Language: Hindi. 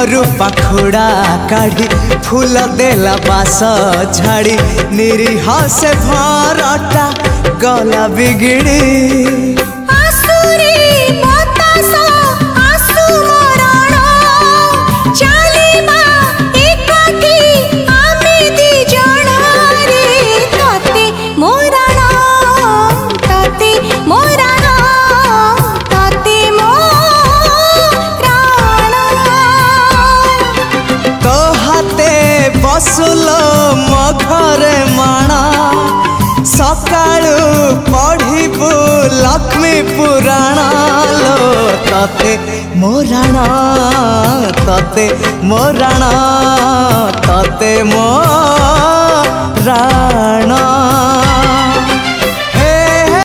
घरु पाखुड़ा काढ़ी फूल देला बास झाड़ी निरीह से भरटा गला बिगिड़ी बसुलो मो घरे माणा सकाळु पढ़िबु लक्ष्मी पुराण लो तते मोराण तते मोराण तते मोराण।